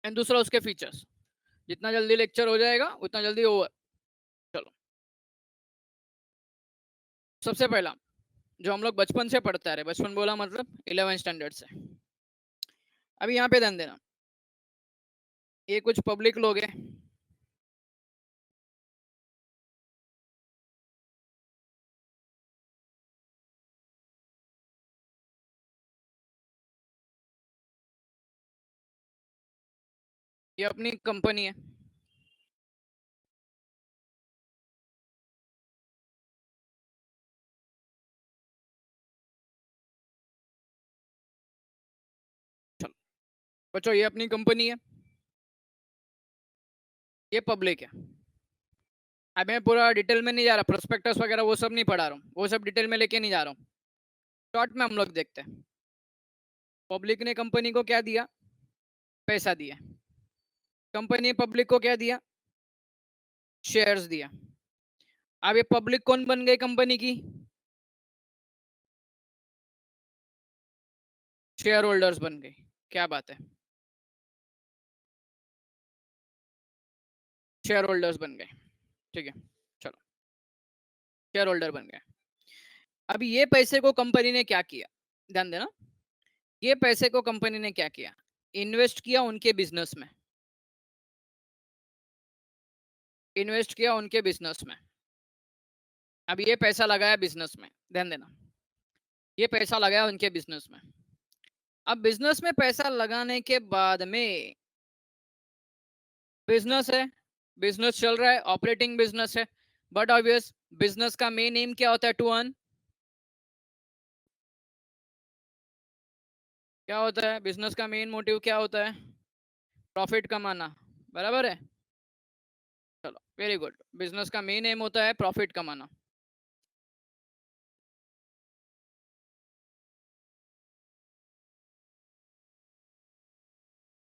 And दूसरा उसके features. जितना जल्दी लेक्चर हो जाएगा उतना जल्दी ओवर। चलो, सबसे पहला जो हम लोग बचपन से पढ़ते आ रहे, बचपन बोला मतलब 11 स्टैंडर्ड से। अभी यहाँ पे ध्यान देना, ये कुछ पब्लिक लोग हैं, ये अपनी कंपनी है। चलो बच्चों, ये अपनी कंपनी है, ये पब्लिक है। अब मैं पूरा डिटेल में नहीं जा रहा, प्रोस्पेक्टस वगैरह वो सब नहीं पढ़ा रहा हूँ, वो सब डिटेल में लेके नहीं जा रहा हूँ। शॉर्ट में हम लोग देखते हैं, पब्लिक ने कंपनी को क्या दिया, पैसा दिया। कंपनी पब्लिक को क्या दिया, शेयर्स दिया। अब ये पब्लिक कौन बन गई कंपनी की, शेयर होल्डर्स बन गई। क्या बात है, शेयर होल्डर्स बन गए। ठीक है, चलो, शेयर होल्डर बन गए। अभी ये पैसे को कंपनी ने क्या किया, ध्यान देना, ये पैसे को कंपनी ने क्या किया, इन्वेस्ट किया उनके बिजनेस में, इन्वेस्ट किया उनके बिजनेस में। अब ये पैसा लगाया बिजनेस में, ध्यान देना, ये पैसा लगाया उनके बिजनेस में। अब बिजनेस में पैसा लगाने के बाद में, बिजनेस है, बिजनेस चल रहा है, ऑपरेटिंग बिजनेस है, बट ऑब्वियस बिजनेस का मेन एम क्या होता है, टू अर्न। क्या होता है बिजनेस का मेन मोटिव, क्या होता है, प्रॉफिट कमाना, बराबर है। चलो वेरी गुड, बिजनेस का मेन एम होता है प्रॉफिट कमाना।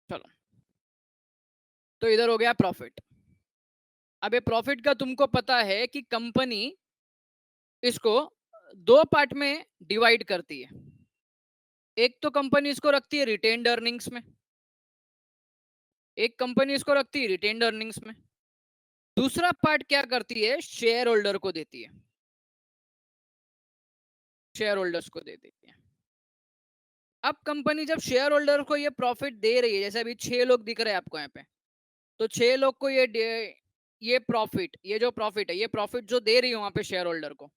चलो, तो इधर हो गया प्रॉफिट। अब ये प्रॉफिट का तुमको पता है कि कंपनी इसको दो पार्ट में डिवाइड करती है। एक तो कंपनी इसको रखती है रिटेन्ड अर्निंग्स में, एक कंपनी इसको रखती है रिटेन्ड अर्निंग्स में। दूसरा पार्ट क्या करती है, शेयर होल्डर को देती है, शेयर होल्डर्स को दे देती है। अब कंपनी जब शेयर होल्डर को ये प्रॉफिट दे रही है, जैसे अभी 6 लोग दिख रहे हैं आपको यहाँ पे, तो 6 लोग को ये प्रॉफिट, ये जो प्रॉफिट है, ये प्रॉफिट जो दे रही है वहां पे शेयर होल्डर को,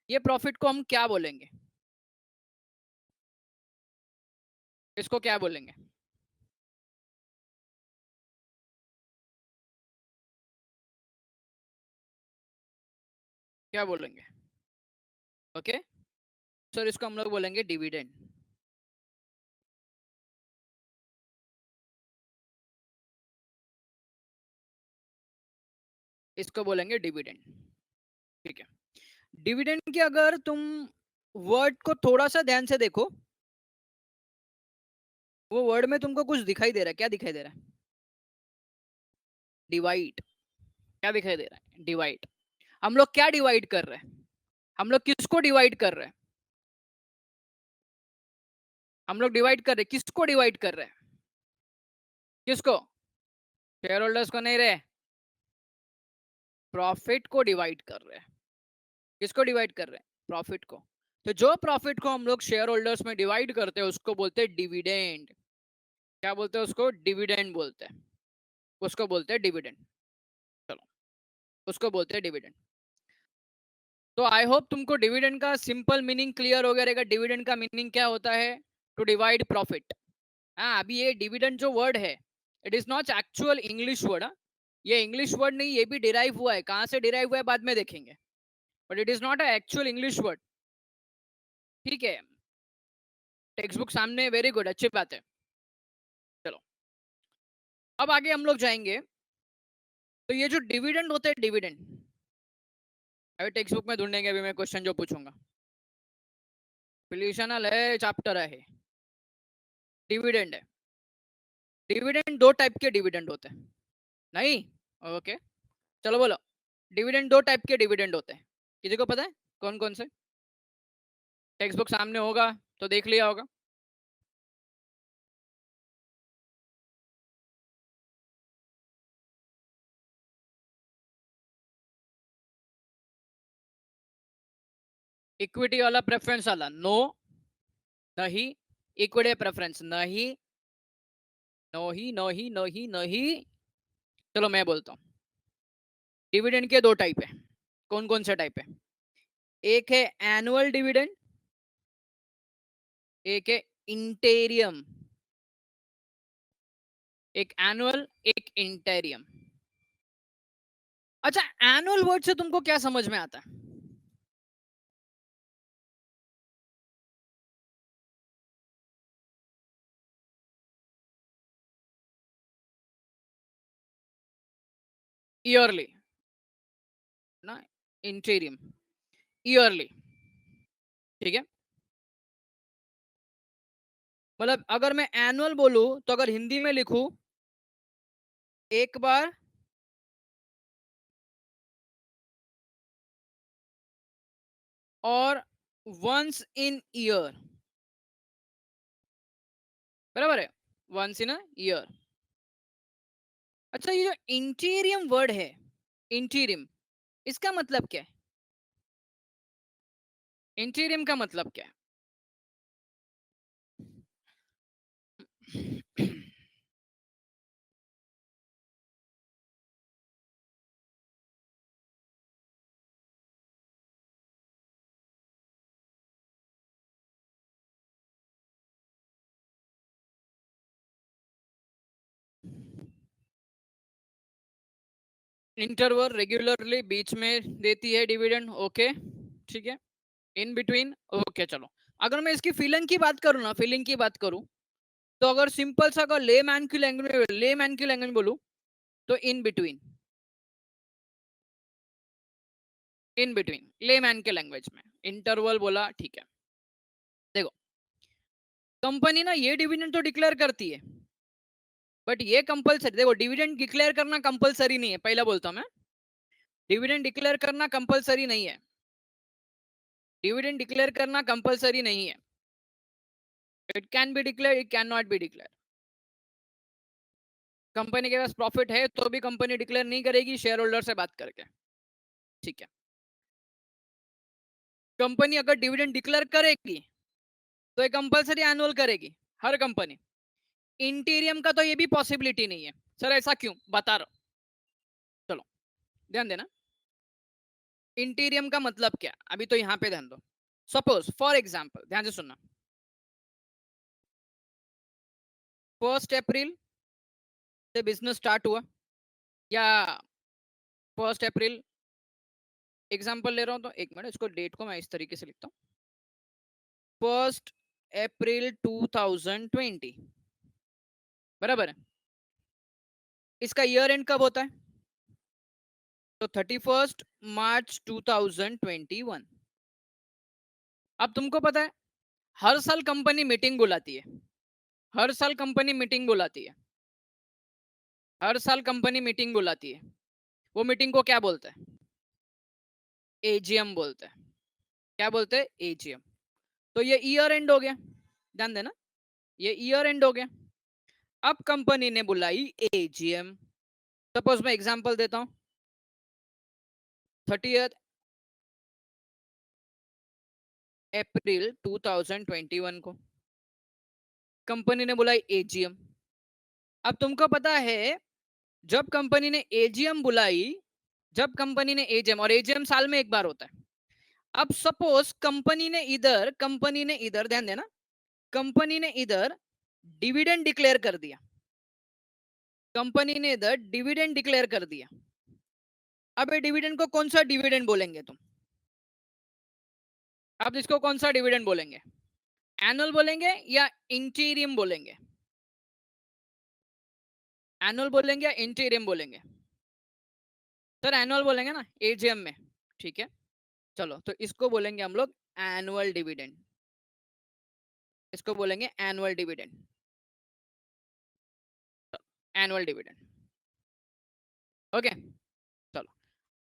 ये प्रॉफिट को हम क्या बोलेंगे, इसको क्या बोलेंगे, क्या बोलेंगे, ओके सर, इसको हम लोग बोलेंगे डिविडेंड। इसको बोलेंगे डिविडेंड। ठीक है, डिविडेंड की अगर तुम वर्ड को थोड़ा सा ध्यान से देखो, वो वर्ड में तुमको कुछ दिखाई दे रहा है, क्या दिखाई दे रहा है, डिवाइड। क्या दिखाई दे रहा है, डिवाइड। हम लोग क्या डिवाइड कर रहे हैं, हम लोग किसको डिवाइड कर रहे हैं, हम लोग डिवाइड कर रहे हैं, किसको डिवाइड कर रहे हैं, किसको, शेयर होल्डर्स को नहीं रहे, प्रॉफिट को डिवाइड कर रहे हैं। किसको डिवाइड कर रहे हैं, प्रॉफिट को। तो जो प्रॉफिट को हम लोग शेयर होल्डर्स में डिवाइड करते हैं उसको बोलते हैं डिविडेंड। क्या बोलते हैं उसको, डिविडेंड बोलते हैं, उसको बोलते हैं डिविडेंड। चलो, उसको बोलते हैं डिविडेंड। तो आई होप तुमको डिविडेंड का सिंपल मीनिंग क्लियर हो गया रहेगा। डिविडेंड का मीनिंग क्या होता है, टू डिवाइड प्रॉफिट। हाँ, अभी ये डिविडेंड जो वर्ड है, it is not actual English word. ये इंग्लिश वर्ड नहीं, ये भी डिराइव हुआ है, कहाँ से डिराइव हुआ है बाद में देखेंगे, but it is not a actual English word. ठीक है, टेक्स्ट बुक सामने, वेरी गुड, अच्छी बात है। चलो, अब आगे हम लोग जाएंगे। तो ये जो डिविडेंड होते हैं, डिविडेंड, अभी टेक्स्ट बुक में ढूंढेंगे, अभी मैं क्वेश्चन जो पूछूंगा, पोल्यूशनल है, चैप्टर है, डिविडेंड है। डिविडेंड दो टाइप के डिविडेंड होते हैं, नहीं, ओके, चलो बोलो, डिविडेंड दो टाइप के डिविडेंड होते हैं, किसी को पता है कौन कौन से, टेक्स्ट बुक सामने होगा तो देख लिया होगा। इक्विटी वाला प्रेफरेंस वाला नो, नहीं। इक्विटी प्रेफरेंस नहीं, नहीं नहीं नहीं नहीं। चलो मैं बोलता हूँ, डिविडेंड के दो टाइप है। कौन कौन से टाइप है? एक है एनुअल डिविडेंड, एक है इंटेरियम। एक एनुअल, एक इंटेरियम। अच्छा, एनुअल वर्ड से तुमको क्या समझ में आता है? ईयरली ना, इंटेरियम ईयरली। ठीक है, मतलब अगर मैं एनुअल बोलूं तो अगर हिंदी में लिखूं, एक बार और वंस इन ईयर, बराबर है, वंस इन अ ईयर। अच्छा, ये जो इंटीरियम वर्ड है, इंटीरियम, इसका मतलब क्या है? इंटीरियम का मतलब क्या है? इंटरवल रेगुलरली बीच में देती है डिविडेंड, ओके ठीक है। इन बिटवीन, ओके चलो। अगर मैं इसकी फीलिंग की बात करूँ ना, फीलिंग की बात करूँ, तो अगर सिंपल सा अगर ले मैन की लैंग्वेज बोलूं, तो इन बिटवीन, इन बिटवीन ले मैन के लैंग्वेज में इंटरवल बोला, ठीक है। देखो, कंपनी ना ये डिविडेंड तो डिक्लेयर करती है, बट ये कंपलसरी, देखो डिविडेंड डिक्लेयर करना कंपलसरी नहीं है, पहला बोलता हूं मैं। डिविडेंड डिक्लेयर करना कंपलसरी नहीं है, डिविडेंड डिक्लेयर करना कंपलसरी नहीं है। It can be declare, it can not be declare. Company के पास प्रॉफिट है तो भी कंपनी डिक्लेयर नहीं करेगी शेयर होल्डर से बात करके, ठीक है। कंपनी अगर डिविडेंड डिक्लेयर करेगी तो ये कंपलसरी एनुअल करेगी, हर कंपनी। इंटीरियम का तो ये भी पॉसिबिलिटी नहीं है। सर ऐसा क्यों, बता रहा हूं, चलो ध्यान देना। इंटीरियम का मतलब क्या, अभी तो यहां पे ध्यान दो। सपोज फॉर एग्जांपल, ध्यान से सुनना, 1 अप्रैल से बिजनेस स्टार्ट हुआ, या 1 अप्रैल, एग्जांपल ले रहा हूं, तो एक मिनट, इसको डेट को मैं इस तरीके से लिखता हूँ, 1 अप्रैल 2020, बराबर है। इसका ईयर एंड कब होता है? तो 31 मार्च 2021। अब तुमको पता है, हर साल कंपनी मीटिंग बुलाती है, हर साल कंपनी मीटिंग बुलाती है, हर साल कंपनी मीटिंग बुलाती है। वो मीटिंग को क्या बोलते हैं? एजीएम बोलते हैं। क्या बोलते हैं? एजीएम। तो ये ईयर एंड हो गया, ध्यान देना, ये ईयर एंड हो गया। अब कंपनी ने बुलाई एजीएम। सपोज मैं एग्जांपल देता हूं, 30 अप्रैल 2021 को कंपनी ने बुलाई एजीएम। अब तुमको पता है, जब कंपनी ने एजीएम बुलाई, जब कंपनी ने एजीएम, और एजीएम साल में एक बार होता है। अब सपोज कंपनी ने इधर ध्यान देना, कंपनी ने इधर डिविडेंड डिक्लेयर कर दिया, कंपनी ने इधर डिविडेंड डिक्लेयर कर दिया। अब ये डिविडेंड को कौन सा डिविडेंड बोलेंगे तुम? अब इसको कौन सा डिविडेंड बोलेंगे? एनुअल बोलेंगे या इंटीरियम बोलेंगे? एनुअल बोलेंगे या इंटीरियम बोलेंगे? सर एनुअल बोलेंगे ना एजीएम में, ठीक है। चलो, तो इसको बोलेंगे हम लोग एनुअल डिविडेंड, इसको बोलेंगे annual dividend, annual dividend, okay. चलो,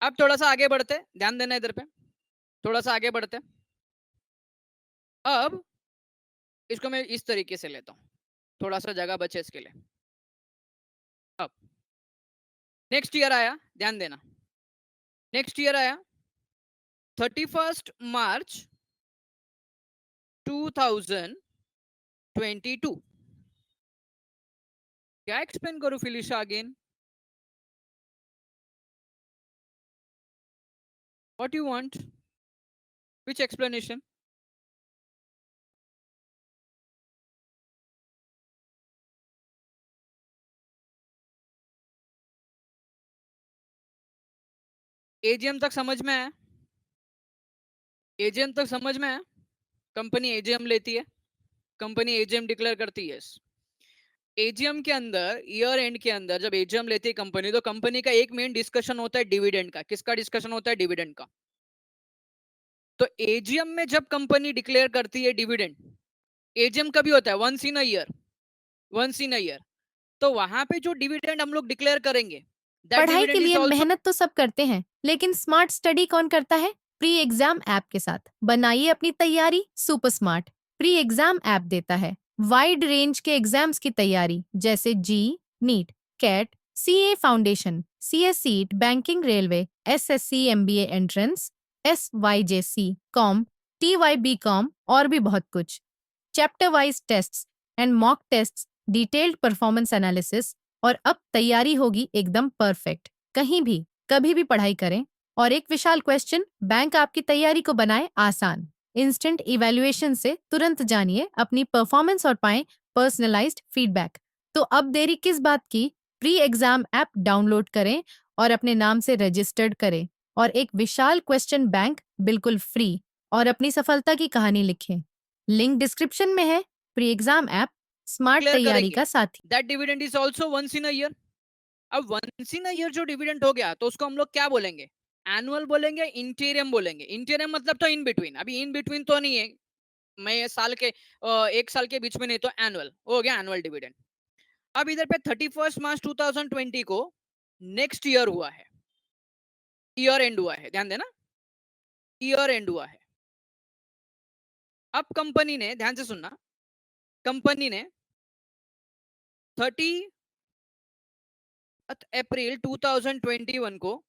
अब थोड़ा सा आगे बढ़ते, ध्यान देना इधर पे, थोड़ा सा आगे बढ़ते। अब इसको मैं इस तरीके से लेता हूँ, थोड़ा सा जगह बचे इसके लिए। अब नेक्स्ट ईयर आया, ध्यान देना, नेक्स्ट ईयर आया 31 मार्च 2022. क्या एक्सप्लेन करूं Felicia again? What you want? Which explanation? AGM तक समझ में है? एजीएम तक समझ में है? कंपनी एजीएम लेती है, कंपनी एजीएम डिक्लेयर करती है। एजीएम के अंदर, ईयर एंड के अंदर जब एजीएम लेती है कंपनी, तो कंपनी का एक मेन डिस्कशन होता है डिविडेंड का। किसका डिस्कशन होता है? डिविडेंड का। तो एजीएम में जब कंपनी डिक्लेयर करती है डिविडेंड, एजीएम कभी होता है? Once in a year, once in a year. तो वहां पे जो डिविडेंड हम लोग डिक्लेयर करेंगे, दैट पढ़ाई के डिविडेंड इज लिए आल्सो। मेहनत तो सब करते हैं, लेकिन स्मार्ट स्टडी कौन करता है? प्री एग्जाम ऐप के साथ बनाइए अपनी तैयारी super smart. Pre exam app देता है वाइड रेंज के एग्जाम्स की तैयारी, जैसे JEE, NEET, CAT, CA foundation, CSEET, banking, railway, SSC, MBA entrance, SYJC, com, TYB com और भी बहुत कुछ। Chapter wise tests and mock tests, detailed performance analysis, और अब तैयारी होगी एकदम परफेक्ट। कहीं भी कभी भी पढ़ाई करें। और एक विशाल क्वेश्चन बैंक आपकी तैयारी को बनाए आसान। इंस्टेंट इवैल्यूएशन से तुरंत जानिए अपनी परफॉर्मेंस और पाएं पर्सनलाइज्ड फीडबैक। तो अब देरी किस बात की? प्री एग्जाम ऐप डाउनलोड करें और अपने नाम से रजिस्टर्ड करें और एक विशाल क्वेश्चन बैंक बिल्कुल फ्री और अपनी सफलता की कहानी लिखें। लिंक डिस्क्रिप्शन में है। Pre exam app smart declare तैयारी करेंगे का साथी। That dividend is also once in a year. अब वंस इन अ ईयर जो डिविडेंड हो गया, तो उसको हम लोग क्या बोलेंगे? एनुअल बोलेंगे, इंटीरियम बोलेंगे। इंटीरियम मतलब तो इन बिटवीन, अभी इन बिटवीन तो नहीं है, मैं साल के एक साल के बीच में नहीं, तो एनुअल हो गया, एनुअल डिविडेंड। अब इधर पे 31 मार्च 2020 को नेक्स्ट ईयर हुआ है, ईयर एंड हुआ है, ध्यान देना, ईयर एंड हुआ है। अब कंपनी ने, ध्यान से सुनना, कंपनी ने 30 अप्रैल 2021 को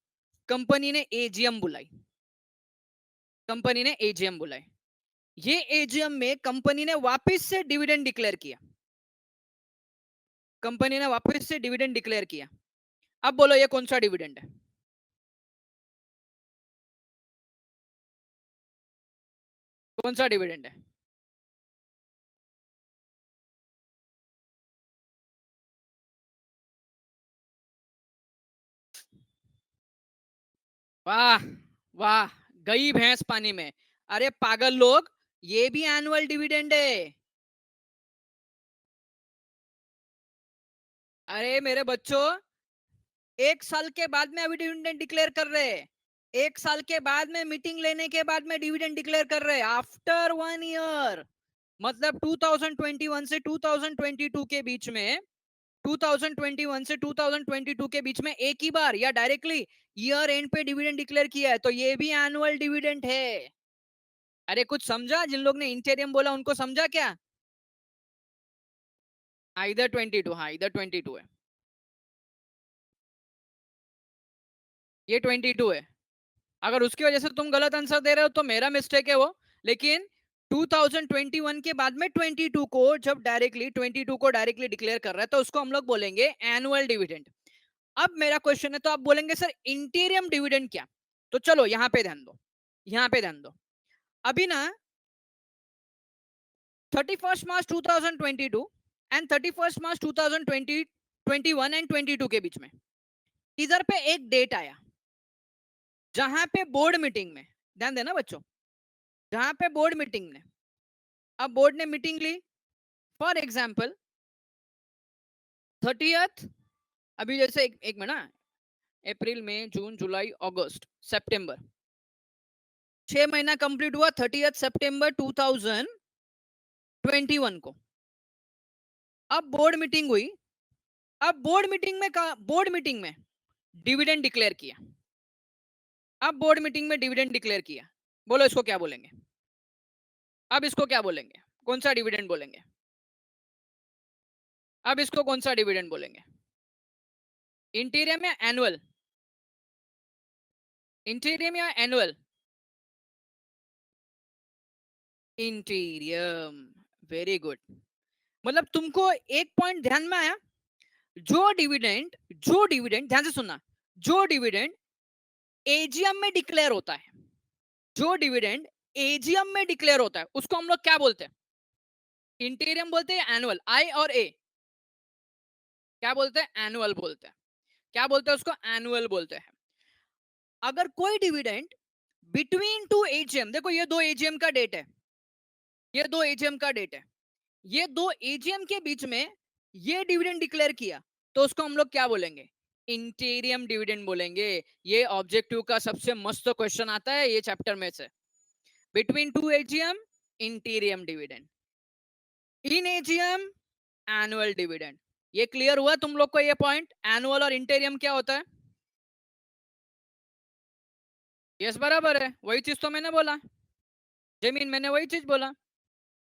कंपनी ने एजीएम बुलाई, कंपनी ने एजीएम बुलाई। ये एजीएम में कंपनी ने वापस से डिविडेंड डिक्लेयर किया, कंपनी ने वापस से डिविडेंड डिक्लेयर किया। अब बोलो ये कौन सा डिविडेंड है? कौन सा डिविडेंड है? वाह वाह, गई भैंस पानी में। अरे पागल लोग, ये भी एनुअल डिविडेंड है। अरे मेरे बच्चों, एक साल के बाद में अभी डिविडेंड डिक्लेयर कर रहे हैं, एक साल के बाद में मीटिंग लेने के बाद में डिविडेंड डिक्लेयर कर रहे हैं, आफ्टर 1 ईयर। मतलब 2021 से 2022 के बीच में, 2021 से 2022 के बीच में एक ही बार या डायरेक्टली ईयर एंड पे डिविडेंड डिक्लेयर किया है, तो ये भी एनुअल डिविडेंड है। अरे कुछ समझा? जिन लोग ने इंटेरियम बोला उनको समझा क्या? इधर 22, हाँ इधर 22 है, ये 22 है। अगर उसकी वजह से तुम गलत आंसर दे रहे हो तो मेरा मिस्टेक है वो। लेकिन 2021 के बाद में 22 को जब डायरेक्टली 22 को डायरेक्टली डिक्लेयर कर रहा है, तो उसको हम लोग बोलेंगे एनुअल डिविडेंड। अब मेरा क्वेश्चन है, तो आप बोलेंगे सर इंटीरियम डिविडेंड क्या? तो चलो यहाँ पे ध्यान दो, यहाँ पे ध्यान दो। अभी ना 31 मार्च 2022 एंड 31 मार्च 2020 21 एंड 22 के बीच में इधर पे एक डेट आया, जहां पे बोर्ड मीटिंग में, ध्यान देना बच्चों, जहां पे बोर्ड मीटिंग ने, अब बोर्ड ने meeting Lee, for example 30th, अभी जैसे एक मिनट, अप्रैल मई जून जुलाई अगस्त सितंबर, 6 महीना कंप्लीट हुआ 30 सितंबर 2021 को। अब बोर्ड मीटिंग हुई, अब बोर्ड मीटिंग में कहा, बोर्ड मीटिंग में डिविडेंड डिक्लेयर किया, अब बोर्ड मीटिंग में डिविडेंड डिक्लेयर किया, बोलो इसको क्या बोलेंगे? अब इसको क्या बोलेंगे? कौन सा डिविडेंड बोलेंगे? अब इसको कौन सा डिविडेंड बोलेंगे? इंटीरियम या एनुअल? इंटीरियम या एनुअल? इंटीरियम, very good. मतलब तुमको एक पॉइंट ध्यान में आया, जो डिविडेंड ध्यान से सुनना, जो डिविडेंड एजीएम में डिक्लेयर होता है, जो डिविडेंड एजीएम में डिक्लेयर होता है उसको हम लोग क्या बोलते हैं? इंटीरियम बोलते हैं, एनुअल, आई और ए क्या बोलते हैं? एनुअल बोलते हैं। क्या बोलते हैं उसको? एनुअल बोलते हैं। अगर कोई डिविडेंड बिटवीन टू एजीएम, देखो ये दो एजीएम का डेट है, ये दो एजीएम का डेट है, ये दो एजीएम के बीच में ये डिविडेंड डिक्लेयर किया, तो उसको हम लोग क्या बोलेंगे? इंटीरियम डिविडेंड बोलेंगे। ये ऑब्जेक्टिव का सबसे मस्त क्वेश्चन आता है ये चैप्टर में से। Between two AGM, interim dividend, in AGM, annual dividend. ये क्लियर हुआ तुम लोग को? ये पॉइंट एनुअल और इंटीरियम क्या होता है? यस, बराबर है, वही चीज तो मैंने बोला। जमीन, मैंने वही चीज बोला।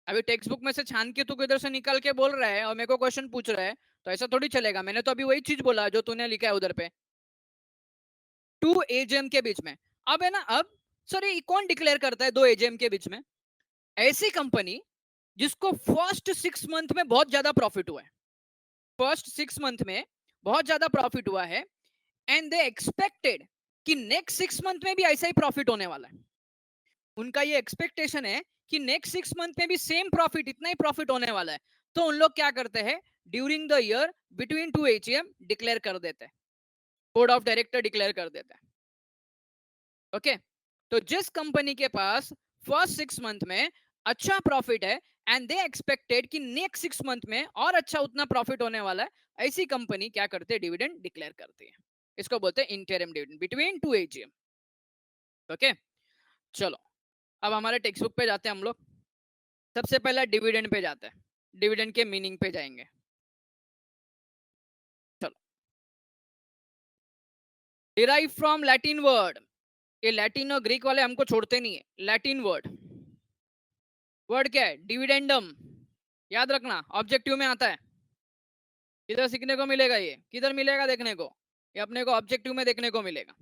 अभी टेक्स्ट बुक में से छान के तू इधर से निकाल के बोल रहा है और मेरे को क्वेश्चन पूछ रहा है, तो ऐसा थोड़ी चलेगा। मैंने तो अभी वही चीज बोला जो तूने लिखा है उधर पे, टू एजीएम के बीच में। अब है ना, अब सर ये कौन डिक्लेयर करता है दो एजीएम के बीच में? ऐसी कंपनी जिसको फर्स्ट 6 मंथ में बहुत ज्यादा प्रॉफिट हुआ है, फर्स्ट 6 मंथ में बहुत ज्यादा प्रॉफिट हुआ है, एंड दे एक्सपेक्टेड कि नेक्स्ट 6 मंथ में भी ऐसा ही प्रॉफिट होने वाला है। उनका ये एक्सपेक्टेशन है कि नेक्स्ट 6 मंथ में भी सेम प्रॉफिट, इतना ही प्रॉफिट होने वाला है। तो उन लोग क्या करते हैं? During the year between two AGM declare कर देते हैं, बोर्ड ऑफ डायरेक्टर डिक्लेयर कर देता है। ओके, तो जिस कंपनी के पास फर्स्ट 6 मंथ में अच्छा प्रॉफिट है एंड दे एक्सपेक्टेड कि नेक्स्ट 6 मंथ में और अच्छा उतना प्रॉफिट होने वाला है, ऐसी कंपनी क्या करते हैं? डिविडेंड डिक्लेयर करती है। इसको बोलते हैं interim dividend between two AGM. Okay, चलो अब हमारे टेक्स्ट बुक पे जाते हैं हम लोग। सबसे पहला डिविडेंड पे जाते हैं, डिविडेंड के मीनिंग पे जाएंगे। चलो, डिराइव फ्रॉम लैटिन वर्ड। ये लैटिन और ग्रीक वाले हमको छोड़ते नहीं है। लैटिन वर्ड, वर्ड क्या है? डिविडेंडम। याद रखना, ऑब्जेक्टिव में आता है। किधर सीखने को मिलेगा? ये किधर मिलेगा देखने को? ये अपने को ऑब्जेक्टिव में देखने को मिलेगा।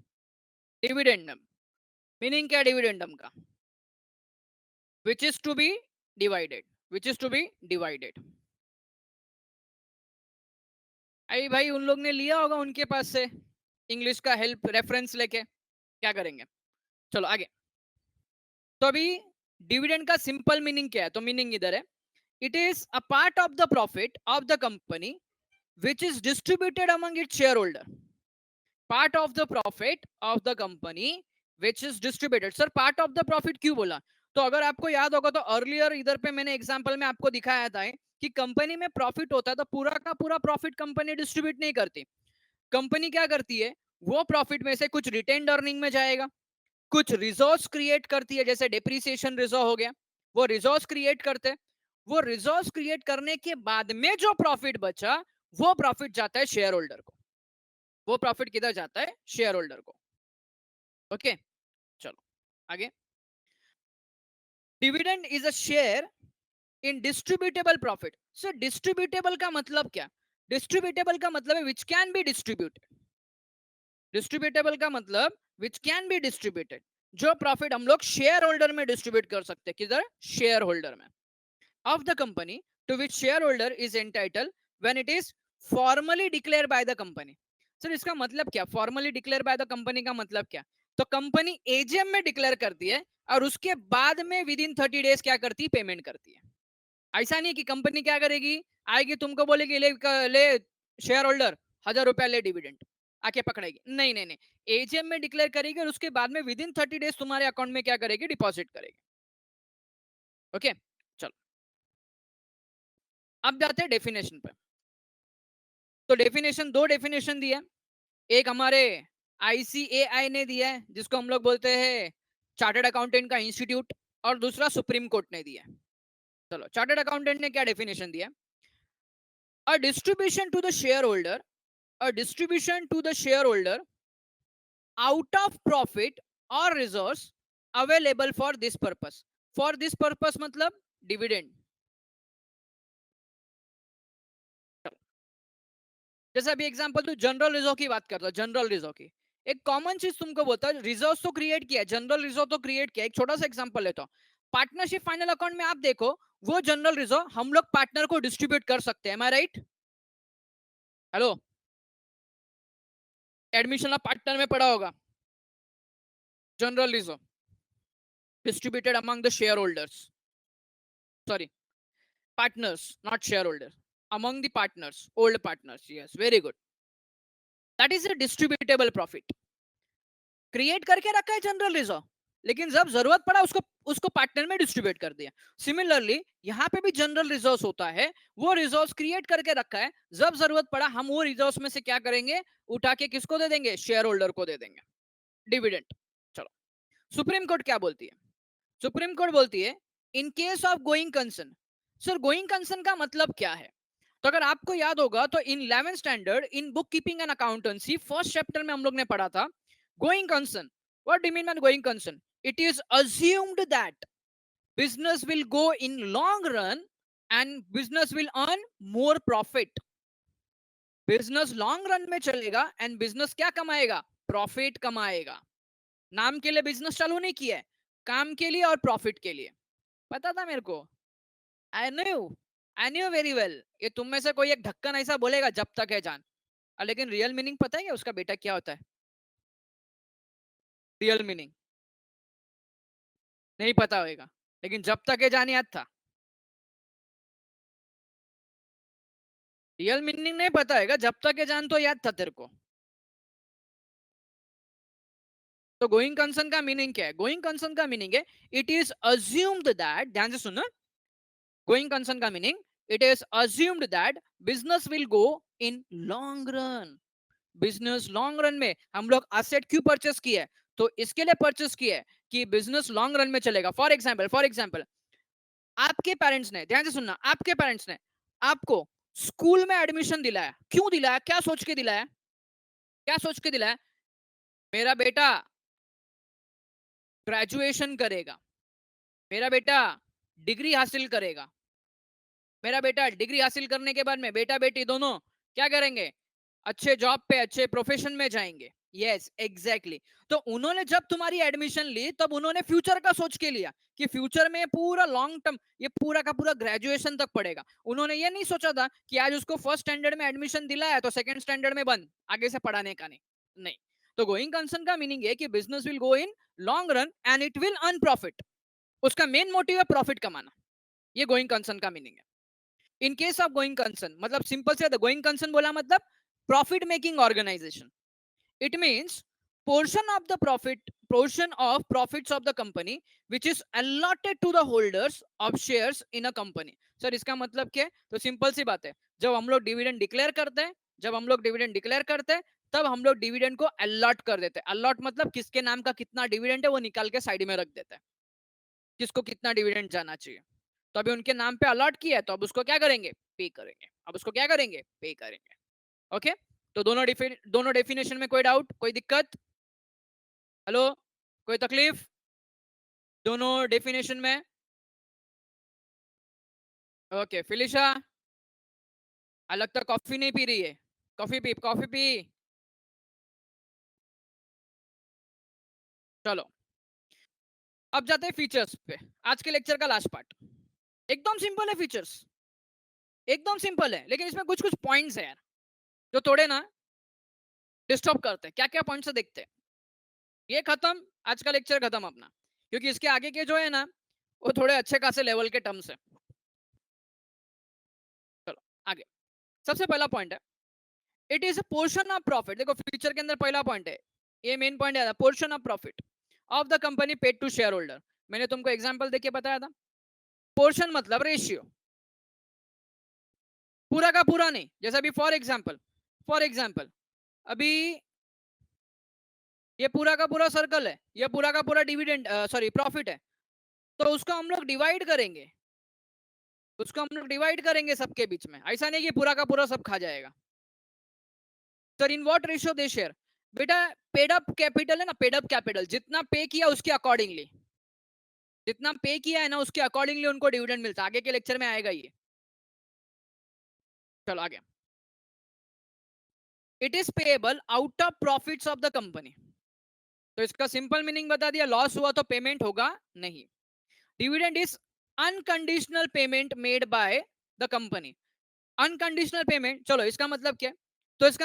डिविडेंडम मीनिंग क्या है डिविडेंडम का? Which is to be divided, which is to be divided. आई भाई उन लोग ने लिया होगा उनके पास से इंग्लिश का हेल्प रेफरेंस लेके, क्या करेंगे? चलो आगे। तो अभी डिविडेंड का सिंपल मीनिंग क्या है? तो मीनिंग इधर है, it is a part of the profit of the company which is distributed among its shareholder. Part of the profit of the company which is distributed. Sir part of the profit क्यों बोला? तो अगर आपको याद होगा तो earlier इधर पे मैंने एग्जांपल में आपको दिखाया था कि कंपनी में प्रॉफिट होता है तो पूरा का पूरा प्रॉफिट कंपनी डिस्ट्रीब्यूट नहीं करती। कंपनी क्या करती है? वो प्रॉफिट में से कुछ रिटेन्ड अर्निंग में जाएगा, कुछ रिजर्व्स क्रिएट करती है, जैसे डेप्रिसिएशन रिजर्व हो गया, वो रिजर्व्स क्रिएट करते हैं। वो रिजर्व्स क्रिएट करने के बाद में जो प्रॉफिट बचा, वो प्रॉफिट जाता है शेयर होल्डर को। वो प्रॉफिट किधर जाता है? शेयर होल्डर को। ओके, चलो आगे। Dividend is a share in distributable profit. So distributable का मतलब क्या? डिस्ट्रीब्यूटेबल का मतलब है which can be distributed. Distributable का मतलब विच कैन बी डिस्ट्रीब्यूटेड, जो प्रॉफिट हम लोग शेयर होल्डर में डिस्ट्रीब्यूट कर सकते हैं। किधर? शेयर होल्डर में। Of the company to which shareholder is entitle when it is formally declare by the company. Sir इसका मतलब क्या? Formally declare by the company का मतलब क्या? तो कंपनी एजीएम में डिक्लेयर करती है और उसके बाद में विद इन 30 डेज क्या करती है? पेमेंट करती है। ऐसा नहीं कि कंपनी क्या करेगी, आएगी तुमको बोलेगी ले ले शेयर होल्डर 1000 रुपया ले डिविडेंड, आके पकड़ेगी। नहीं नहीं नहीं, एजीएम में डिक्लेयर करेगी और उसके बाद में विद इन 30 डेज तुम्हारे अकाउंट में क्या करेगी? डिपॉजिट करेगी। ओके, चलो अब जाते हैं डेफिनेशन पे। तो डेफिनेशन, दो डेफिनेशन दिया, एक हमारे आईसीएआई ने दिया है जिसको हम लोग बोलते हैं चार्टर्ड अकाउंटेंट का इंस्टीट्यूट, और दूसरा सुप्रीम कोर्ट ने दिया है। चलो चार्टर्ड अकाउंटेंट ने क्या डेफिनेशन दिया? A distribution to the shareholder, a distribution to the shareholder out of profit or reserves available for this purpose. For this purpose मतलब dividend। जैसे अभी एग्जांपल तो जनरल रिजर्व की बात करता हूं, जनरल रिजर्व की एक कॉमन चीज तुमको बोलता है, रिजर्व तो क्रिएट किया, जनरल रिजर्व तो क्रिएट किया। एक छोटा सा एग्जांपल लेता हूं, पार्टनरशिप फाइनल अकाउंट में आप देखो, वो जनरल रिजर्व हम लोग पार्टनर को डिस्ट्रीब्यूट कर सकते हैं, am I right? Hello, admission of partner में पढ़ा होगा, general reserve distributed among the shareholders, sorry, partners, not shareholders, among the partners, old partners. Yes, very good. That is a distributable profit. Create करके रखा है general reserve, लेकिन जब जरूरत पड़ा उसको उसको पार्टनर में डिस्ट्रीब्यूट कर दिया। सिमिलरली यहाँ पे भी जनरल रिजर्व्स होता है, वो रिजर्व्स क्रिएट करके रखा है, जब जरूरत पड़ा हम वो रिजर्व्स में से क्या करेंगे, उठा के किसको दे देंगे, शेयर होल्डर को दे देंगे, डिविडेंड। चलो, सुप्रीम कोर्ट क्या बोलती है? सुप्रीम कोर्ट बोलती है in case of going concern. Sir going concern का मतलब क्या है? तो अगर आपको याद होगा तो इन 11th standard in book keeping and accountancy first chapter में हम लोग ने पढ़ा था going concern. What do mean by going concern? It is assumed that business will go in long run and business will earn more profit. Business long run में चलेगा and business क्या कमाएगा? प्रॉफिट कमाएगा। नाम के लिए बिजनेस चालू नहीं किया है, काम के लिए और प्रॉफिट के लिए। पता था मेरे को, I knew, I knew very well. ये तुम में से कोई एक ढक्कन ऐसा बोलेगा जब तक है जान, लेकिन रियल मीनिंग पता है क्या उसका बेटा क्या होता है? रियल मीनिंग नहीं पता होगा, लेकिन जब तक है जान याद था। रियल मीनिंग नहीं पता होगा, जब तक है जान तो याद था तेरे को। तो गोइंग कंसर्न का मीनिंग क्या है? गोइंग कंसर्न का मीनिंग है इट इज अज्यूम्ड दैट, ध्यान से सुनना, गोइंग कंसर्न का meaning it is assumed that business will go in long run. Business long run में हम लोग एसेट क्यों परचेस किया है? तो इसके लिए परचेस किया है कि बिजनेस लॉन्ग रन में चलेगा। फॉर एग्जांपल आपके पेरेंट्स ने, ध्यान से सुनना, आपके पेरेंट्स ने आपको स्कूल में एडमिशन दिलाया, क्यों दिलाया? क्या सोच के दिलाया? क्या सोच के दिलाया? मेरा बेटा ग्रेजुएशन करेगा, मेरा बेटा डिग्री हासिल करेगा, मेरा बेटा डिग्री हासिल करने के बाद में बेटा बेटी दोनों क्या करेंगे? अच्छे जॉब पे, अच्छे प्रोफेशन में जाएंगे। Yes exactly. तो उन्होंने जब तुम्हारी एडमिशन ली तब उन्होंने फ्यूचर का सोच के लिया कि फ्यूचर में पूरा लॉन्ग टर्म ये पूरा का पूरा ग्रेजुएशन तक पढ़ेगा। उन्होंने ये नहीं सोचा था कि आज उसको फर्स्ट स्टैंडर्ड में एडमिशन दिलाया तो सेकंड स्टैंडर्ड में बंद, आगे से पढ़ाने का नहीं। नहीं। तो गोइंग कंसर्न का मीनिंग है कि business will go in long run and it will earn profit. उसका मेन मोटिव है प्रॉफिट कमाना। ये गोइंग कंसर्न का मीनिंग है। In case of going concern मतलब सिंपल से गोइंग कंसर्न बोला मतलब profit making organisation. It means portion of profits of the company which is allotted to the holders of shares in a company. Sir इसका मतलब क्या है? तो simple सी बात है, जब हम लोग डिविडेंड डिक्लेयर करते हैं, जब हम लोग डिविडेंड डिक्लेयर करते हैं तब हम लोग डिविडेंड को अलॉट कर देते हैं। अलॉट मतलब किसके नाम का कितना डिविडेंड है वो निकाल के साइड में रख देते हैं, किसको कितना डिविडेंड जाना चाहिए। तो अभी उनके नाम पे अलॉट किया है तो अब उसको क्या करेंगे? पे करेंगे। अब उसको क्या करेंगे? पे करेंगे। ओके, तो दोनों डेफिनेशन में कोई डाउट, कोई दिक्कत? हेलो, कोई तकलीफ दोनों डेफिनेशन में? ओके फिलिशा, लगता कॉफी नहीं पी रही है। Coffee P, coffee P. चलो अब जाते हैं फीचर्स पे। आज के लेक्चर का लास्ट पार्ट एकदम सिंपल है। फीचर्स एकदम सिंपल है, लेकिन इसमें कुछ कुछ पॉइंट्स है यार जो थोड़े ना डिस्टर्ब करते हैं। क्या क्या पॉइंट्स है देखते हैं। ये खत्म, आज का लेक्चर खत्म अपना, क्योंकि इसके आगे के जो है ना वो थोड़े अच्छे खासे लेवल के टर्म्स है। चलो आगे, सबसे पहला पॉइंट है it is a portion of profit. देखो फीचर के अंदर पहला पॉइंट है, ये मेन पॉइंट है, portion of profit of the company paid to shareholder. मैंने तुमको एग्जांपल देके बताया था, पोर्शन मतलब रेशियो, पूरा का पूरा नहीं। जैसे अभी फॉर एग्जांपल अभी ये पूरा का पूरा सर्कल है, ये पूरा का पूरा डिविडेंड सॉरी प्रॉफिट है, तो उसको हम लोग डिवाइड करेंगे, उसको हम लोग डिवाइड करेंगे सबके बीच में। ऐसा नहीं कि पूरा का पूरा सब खा जाएगा। Sir in what ratio they share? बेटा पेड अप कैपिटल है ना, पेड अप कैपिटल जितना पे किया उसके अकॉर्डिंगली, जितना पे किया है ना उसके अकॉर्डिंगली उनको डिविडेंड मिलता है। आगे के लेक्चर में आएगा ये। चलो आगे, it is payable out of profits of the company. तो इसका सिंपल मीनिंग बता दिया, लॉस हुआ तो पेमेंट होगा नहीं। Dividend is unconditional payment made by the company. Unconditional payment, चलो इसका मतलब क्या है? तो इसका